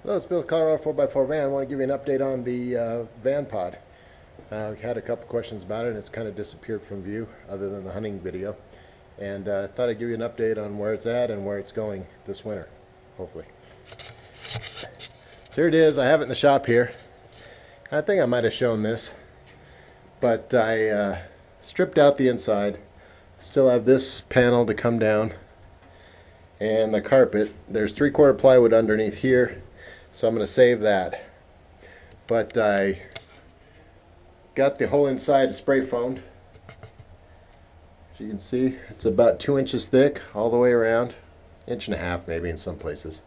Hello, it's Bill, Colorado 4x4 Van. I want to give you an update on the VanPod. We had a couple questions about it, and it's kind of disappeared from view other than the hunting video. And I thought I'd give you an update on where it's at and where it's going this winter, hopefully. So here it is. I have it in the shop here. I think I might have shown this, but I stripped out the inside. Still have this panel to come down and the carpet. There's 3/4 plywood underneath here, so I'm going to save that. But I got the whole inside spray foamed. As you can see, it's about 2 inches thick all the way around, 1.5 inches maybe in some places.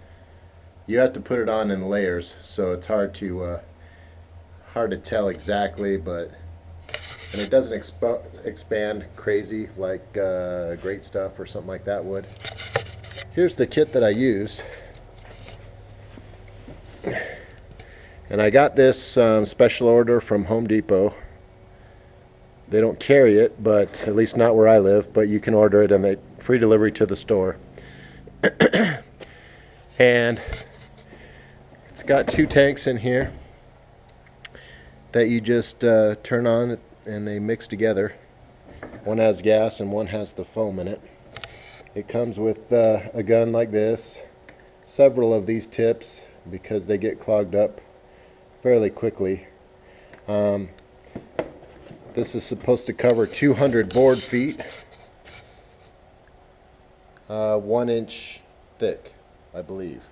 You have to put it on in layers, so it's hard to tell exactly, and it doesn't expand crazy like great stuff or something like that would. Here's the kit that I used, and I got this special order from Home Depot. They don't carry it, but at least not where I live, but you can order it, and they free delivery to the store. And it's got 2 tanks in here that you just turn on and they mix together. One has gas and one has the foam in it. It comes with a gun like this, several of these tips because they get clogged up fairly quickly. This is supposed to cover 200 board feet, 1 inch thick, I believe.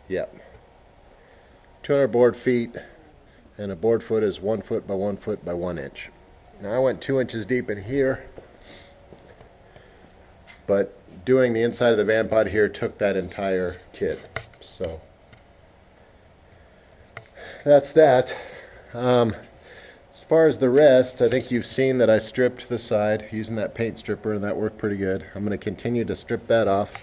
Yep. 200 board feet, and a board foot is 1 foot by 1 foot by 1 inch. Now I went 2 inches deep in here, but doing the inside of the VanPod here took that entire kit. So that's that. As far as the rest, I think you've seen that I stripped the side using that paint stripper, and that worked pretty good. I'm going to continue to strip that off.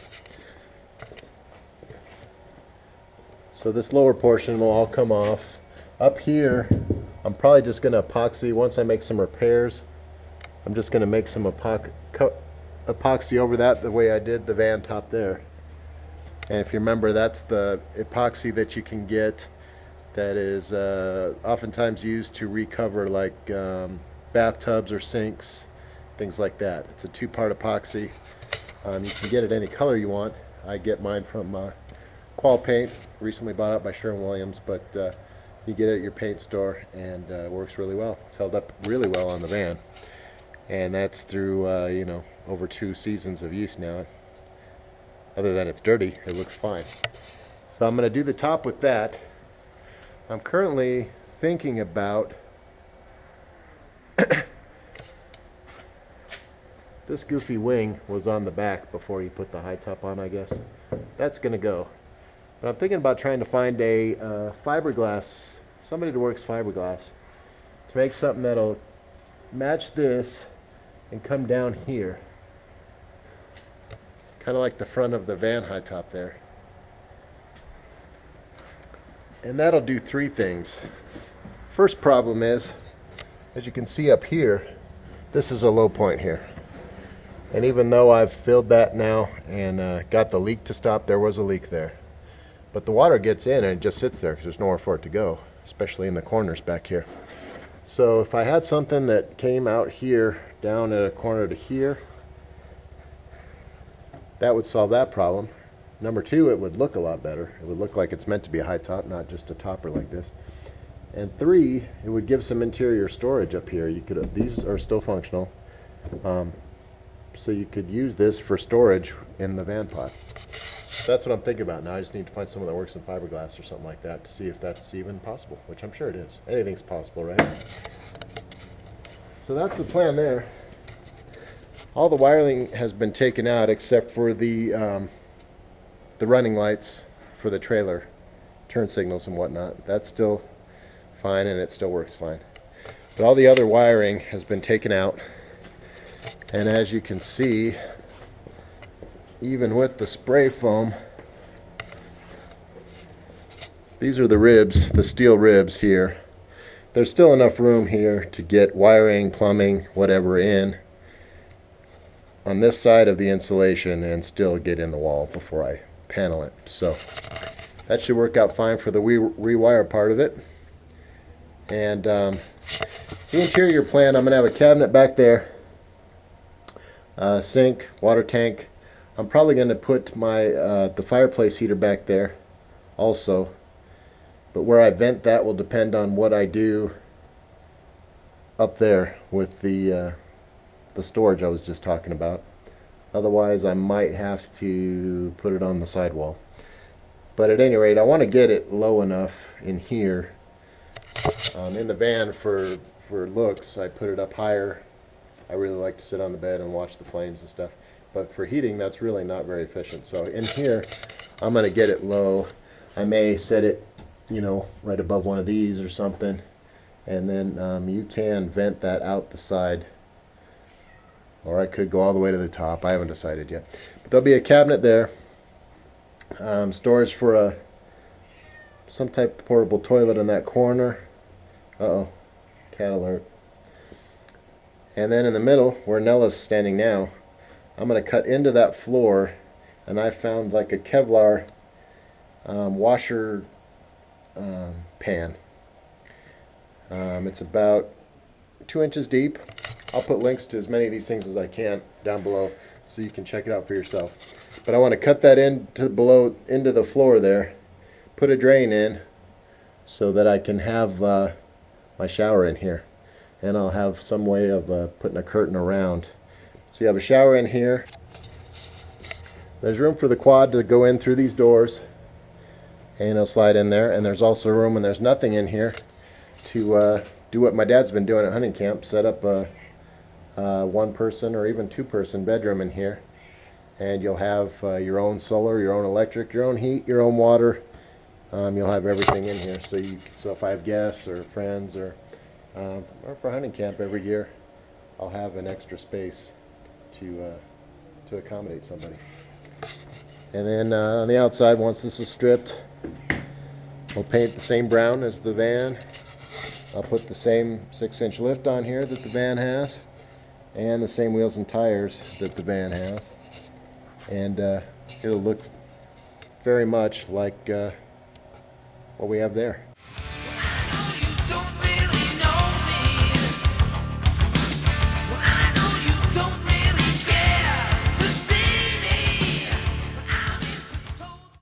So this lower portion will all come off. Up here, I'm probably just going to epoxy. Once I make some repairs, I'm just going to make some epoxy over that the way I did the van top there. And if you remember, that's the epoxy that you can get that is oftentimes used to recover like bathtubs or sinks, things like that. It's a 2-part epoxy. You can get it any color you want. I get mine from Qual Paint, recently bought out by Sherwin-Williams, but you get it at your paint store, and it works really well. It's held up really well on the van, and that's through over 2 seasons of use now. Other than it's dirty, it looks fine. So I'm going to do the top with that. I'm currently thinking about this goofy wing was on the back before you put the high top on, I guess. That's going to go. But I'm thinking about trying to find a fiberglass, somebody that works fiberglass, to make something that'll match this and come down here. Kind of like the front of the van high top there. And that'll do 3 things. First problem is, as you can see up here, this is a low point here. And even though I've filled that now and got the leak to stop, there was a leak there. But the water gets in and it just sits there because there's nowhere for it to go, especially in the corners back here. So if I had something that came out here, down at a corner to here, that would solve that problem. Number 2, it would look a lot better. It would look like it's meant to be a high top, not just a topper like this. And 3, it would give some interior storage up here. You could, these are still functional, so you could use this for storage in the VanPod. That's what I'm thinking about now. I just need to find someone that works in fiberglass or something like that to see if that's even possible, which I'm sure it is. Anything's possible, right? So that's the plan there. All the wiring has been taken out except for the running lights for the trailer, turn signals and whatnot. That's still fine, and it still works fine. But all the other wiring has been taken out. And as you can see, even with the spray foam, these are the ribs, the steel ribs here. There's still enough room here to get wiring, plumbing, whatever in. on this side of the insulation and still get in the wall before I panel it. So that should work out fine for the rewire part of it. And the interior plan, I'm going to have a cabinet back there, sink, water tank. I'm probably going to put my the fireplace heater back there also. But where I vent that will depend on what I do up there with the storage I was just talking about. Otherwise, I might have to put it on the sidewall. But at any rate, I want to get it low enough in here. In the van for looks, I put it up higher. I really like to sit on the bed and watch the flames and stuff. But for heating, that's really not very efficient. So in here, I'm going to get it low. I may set it, you know, right above one of these or something. And then you can vent that out the side. Or I could go all the way to the top. I haven't decided yet. But there'll be a cabinet there. Storage for some type of portable toilet in that corner. Uh-oh. Cat alert. And then in the middle, where Nella's standing now, I'm going to cut into that floor. And I found like a Kevlar washer pan. It's about 2 inches deep. I'll put links to as many of these things as I can down below so you can check it out for yourself. But I want to cut that into the floor there, put a drain in so that I can have my shower in here. And I'll have some way of putting a curtain around. So you have a shower in here. There's room for the quad to go in through these doors and it'll slide in there. And there's also room, and there's nothing in here, to do what my dad's been doing at hunting camp, set up a one-person or even two-person bedroom in here. And you'll have your own solar, your own electric, your own heat, your own water. You'll have everything in here. So if I have guests or friends or for hunting camp every year, I'll have an extra space to accommodate somebody. And then on the outside, once this is stripped, we'll paint the same brown as the van. I'll put the same 6-inch lift on here that the van has, and the same wheels and tires that the van has. And it'll look very much like what we have there.